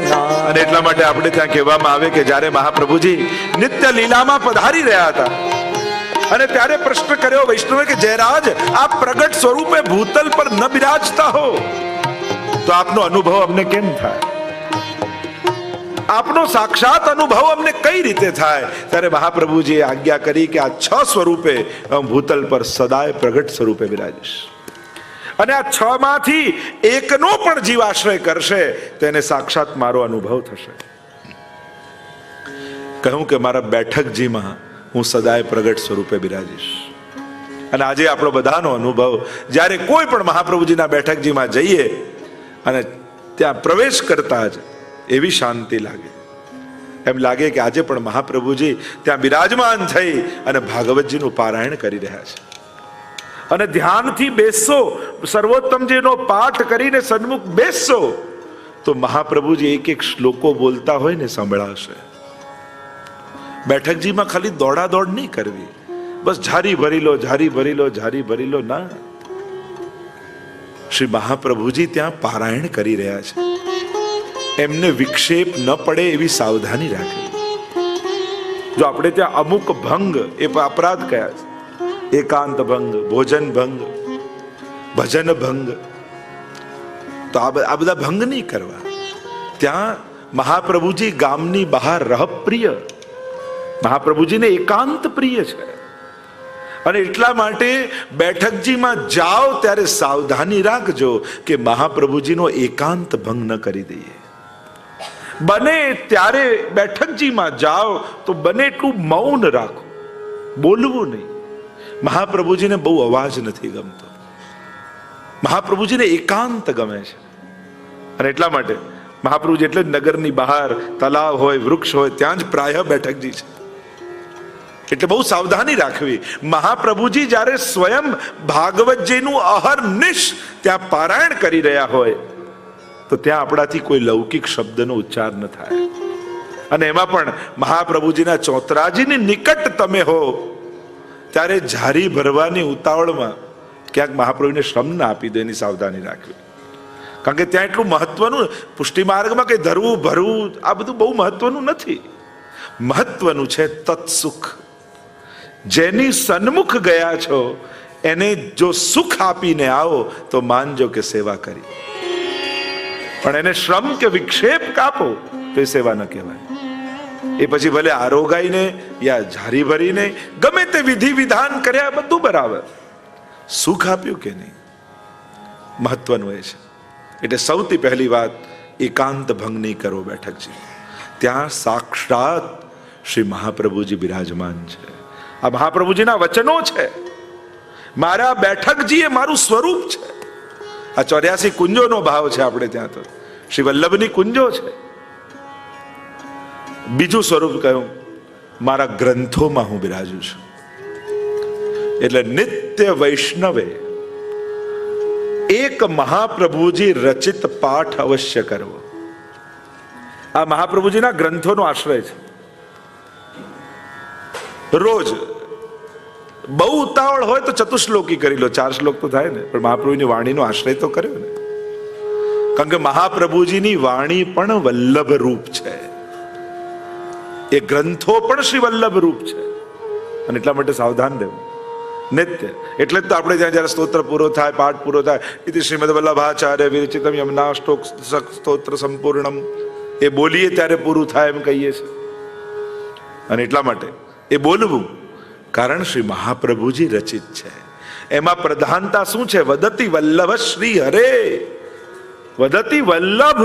નાથ। અને એટલા માટે આપણે ત્યાં કહેવામાં આવે કે જ્યારે મહાપ્રભુજી નિત્ય લીલામાં પધારી રહ્યા હતા અને ત્યારે પ્રશ્ન કર્યો વૈષ્ણવે કે જયરાજ આપ પ્રગટ સ્વરૂપે ભૂતલ પર ન બિરાજતા હો તો આપનો અનુભવ અમને કેમ થાય, આપનો સાક્ષાત અનુભવ અમને કઈ રીતે થાય? ત્યારે મહાપ્રભુજીએ આજ્ઞા કરી કે આ 6 સ્વરૂપે ભૂતલ પર સદાય પ્રગટ સ્વરૂપે બિરાજીશ અને આ 6 માંથી એકનો પણ જીવ આશ્રય કરશે તો એને સાક્ષાત મારો અનુભવ થશે। કહ્યું કે મારા બેઠકજીમાં હું સદાય પ્રગટ સ્વરૂપે બિરાજીશ। અને આજે આપણો બધાનો અનુભવ, જ્યારે કોઈ પણ મહાપ્રભુજીના બેઠકજીમાં જઈએ અને ત્યાં પ્રવેશ કરતા જ એવી શાંતિ લાગે, એમ લાગે કે આજે પણ મહાપ્રભુજી ત્યાં બિરાજમાન થઈ અને ભાગવતજીનું પારાયણ કરી રહ્યા છે। અને ધ્યાનથી બેસશો, સર્વોત્તમજીનો પાઠ કરીને સન્મુખ બેસશો તો મહાપ્રભુજી એક એક શ્લોકો બોલતા હોય ને સંભળાશે। બેઠકજીમાં ખાલી દોડા દોડ નહીં કરવી, બસ ઝારી ભરી લો, ઝારી ભરી લો, ઝારી ભરી લો ના। શ્રી મહાપ્રભુજી ત્યાં પારાયણ કરી રહ્યા છે, એમને વિક્ષેપ ન પડે એવી સાવધાની રાખવી। જો આપણે ત્યાં અમુક ભંગ એ અપરાધ કયા છે, એકાંત ભંગ, ભોજન ભંગ, ભજન ભંગ, તો આ બધા ભંગ નહીં કરવા। ત્યાં મહાપ્રભુજી ગામની બહાર રહપ્રિય, મહાપ્રભુજીને એકાંત પ્રિય છે અને એટલા માટે બેઠકજીમાં જાઓ ત્યારે સાવધાની રાખજો કે મહાપ્રભુજીનો એકાંત ભંગ ન કરી દઈએ। બને ત્યારે બેઠકજીમાં જાઓ તો બને એટલું મૌન રાખો, બોલવું નહીં। મહાપ્રભુજીને બહુ અવાજ નથી ગમતો, મહાપ્રભુજીને એકાંત ગમે છે અને એટલા માટે મહાપ્રભુજી એટલે નગરની બહાર તલાવ હોય, વૃક્ષ હોય ત્યાં જ પ્રાય બેઠકજી છે। એટલે બહુ સાવધાની રાખવી। મહાપ્રભુજી જ્યારે સ્વયં ભાગવતજીનું અહર્નિશ ત્યાં પારાયણ કરી રહ્યા હોય તો ત્યાં આપણાથી કોઈ લૌકિક શબ્દનો ઉચ્ચાર ન થાય। અને એમાં પણ મહાપ્રભુજીના ચોતરાજીની નિકટ તમે હો ત્યારે ઝારી ભરવાની ઉતાવળમાં ક્યાંક મહાપ્રભુને શ્રમ ના આપી દો, એની સાવધાની રાખવી। કારણ કે ત્યાં એટલું મહત્વનું, પુષ્ટિ માર્ગમાં કઈ ધરવું ભરવું આ બધું બહુ મહત્વનું નથી, મહત્વનું છે તત્સુખ। જેની સન્મુખ ગયા છો એને જો સુખ આપીને આવો તો માનજો કે સેવા કરી, પણ એને શ્રમ કે વિક્ષેપ કાપો તો એ સેવા ન કહેવાય। એ પછી ભલે આરોગાઈને યા ઝારી ભરીને ગમે તે વિધિ વિધાન કર્યા બધું બરાબર, સુખ આપ્યું કે નહીં મહત્વનું એ છે। એટલે સૌથી પહેલી વાત એકાંત ભંગ નહીં કરો બેઠકજી, ત્યાં સાક્ષાત શ્રી મહાપ્રભુજી બિરાજમાન છે। આ મહાપ્રભુજીના વચનો છે, મારા બેઠકજી એ મારું સ્વરૂપ છે। આ 84 કુંજોનો ભાવ છે આપણે ત્યાં, તો શ્રી વલ્લભની કુંજો છે। બીજું સ્વરૂપ કહ્યું, મારા ગ્રંથોમાં હું બિરાજું છું। એટલે નિત્ય વૈષ્ણવે એક મહાપ્રભુજી રચિત પાઠ અવશ્ય કરવો। આ મહાપ્રભુજીના ગ્રંથોનો આશ્રય છે। રોજ બહુ ઉતાવળ હોય તો ચતુશ્લોકી કરી લો, 4 શ્લોક તો થાય ને, પણ મહાપ્રભુની વાણીનો આશ્રય તો કર્યો ને। કારણ કે મહાપ્રભુજીની વાણી પણ વલ્લભ રૂપ છે, એ ગ્રંથો પણ શ્રી વલ્લભ રૂપ છે અને એટલા માટે સાવધાન રહેવું નિત્ય। એટલે જ તો આપણે ત્યાં જયારે સ્તોત્ર પૂરો થાય, પાઠ પૂરો થાય, ઇતિ શ્રીમદ વલ્લભાચાર્ય વિરચિતમ યમનાષ્ટોક સ્તોત્ર સંપૂર્ણમ એ બોલીએ ત્યારે પૂરું થાય એમ કહીએ છીએ। અને એટલા માટે એ બોલવું, કારણ શ્રી મહાપ્રભુજી રચિત છે। એમાં પ્રધાનતા શું છે? વદતિ વલ્લભ શ્રી હરે, વદતિ વલ્લભ,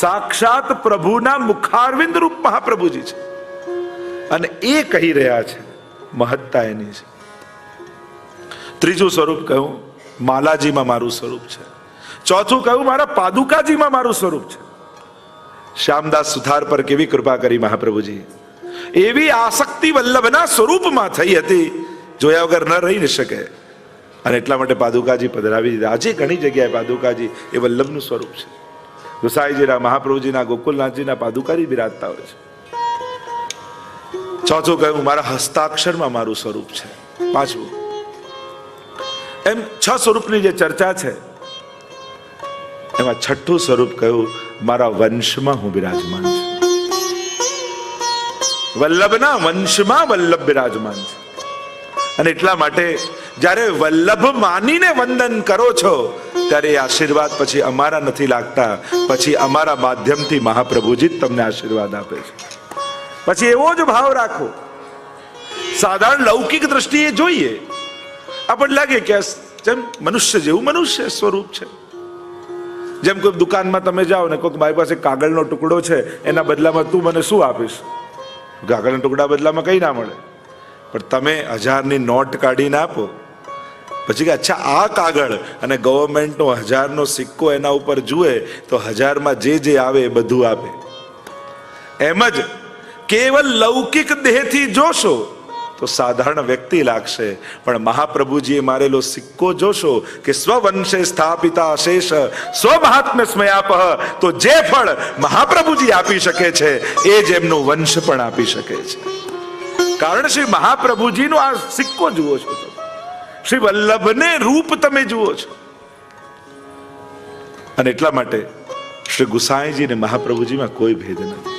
સાક્ષાત પ્રભુના મુખારવિંદ રૂપ મહાપ્રભુજી છે અને એ કહી રહ્યા છે, મહત્તા એની છે। ત્રીજું સ્વરૂપ કહ્યું, માલાજીમાં મારું સ્વરૂપ છે। ચોથું કહ્યું, મારા પાદુકાજીમાં મારું સ્વરૂપ છે। શ્યામદાસ સુથાર પર કેવી કૃપા કરી મહાપ્રભુજી, એવી આસક્તિ વલ્લભના સ્વરૂપમાં થઈ હતી, જોયા વગર ન રહી ન શકે અને એટલા માટે પાદુકાજી પધરાવી દીધા। આજે ઘણી જગ્યાએ પાદુકાજી એ વલ્લભનું સ્વરૂપ છે। ગુસાઈજીના, મહાપ્રભુજીના, ગોકુલનાથજીના પાદુકાજી બિરાજતા હોય છે। ચોથું કહ્યું, મારા હસ્તાક્ષરમાં મારું સ્વરૂપ છે। પાંચમું, એમ 6 સ્વરૂપની જે ચર્ચા છે એમાં છઠ્ઠું સ્વરૂપ કહ્યું, મારા વંશમાં હું બિરાજમાન છું. વલ્લભના વંશમાં વલ્લભ બિરાજમાન છે. અને એટલા માટે જ્યારે વલ્લભ માનીને વંદન કરો છો ત્યારે એ આશીર્વાદ પછી અમારા નથી લાગતા, પછી અમારા માધ્યમથી મહાપ્રભુજી જ તમને આશીર્વાદ આપે છે. પછી એવો જ ભાવ રાખો. સાધારણ લૌકિક દ્રષ્ટિએ જોઈએ આપણને લાગે કે જેમ મનુષ્ય જેવું મનુષ્ય સ્વરૂપ છે. જેમ કોઈ દુકાનમાં તમે જાઓ ને કોઈ મારી પાસે કાગળનો ટુકડો છે, એના બદલામાં તું મને શું આપીશ? કાગળના ટુકડા બદલામાં કઈ ના મળે. પણ તમે 1000ની નોટ કાઢીને આપો, પછી કે અચ્છા આ કાગળ, અને ગવર્મેન્ટનો 1000નો સિક્કો એના ઉપર જુએ તો 1000માં જે આવે એ બધું આપે. એમ જ કેવલ લૌકિક દેહથી જોશો તો સાધારણ વ્યક્તિ લાગશે, પણ મહાપ્રભુજીએ મારેલો સિક્કો જોશો કે સ્વવંશે સ્થાપિતા અશેષ સ્વમહાત્મ્ય સ્મયાપહ, તો જે ફળ મહાપ્રભુજી આપી શકે છે એ જ એમનો વંશ પણ આપી શકે છે. કારણ શ્રી મહાપ્રભુજીનો આ સિક્કો જુઓ છો તમે, શ્રી વલ્લભને રૂપ તમે જુઓ છો. અને એટલા માટે શ્રી ગુસાઈજી ને મહાપ્રભુજીમાં કોઈ ભેદ નથી.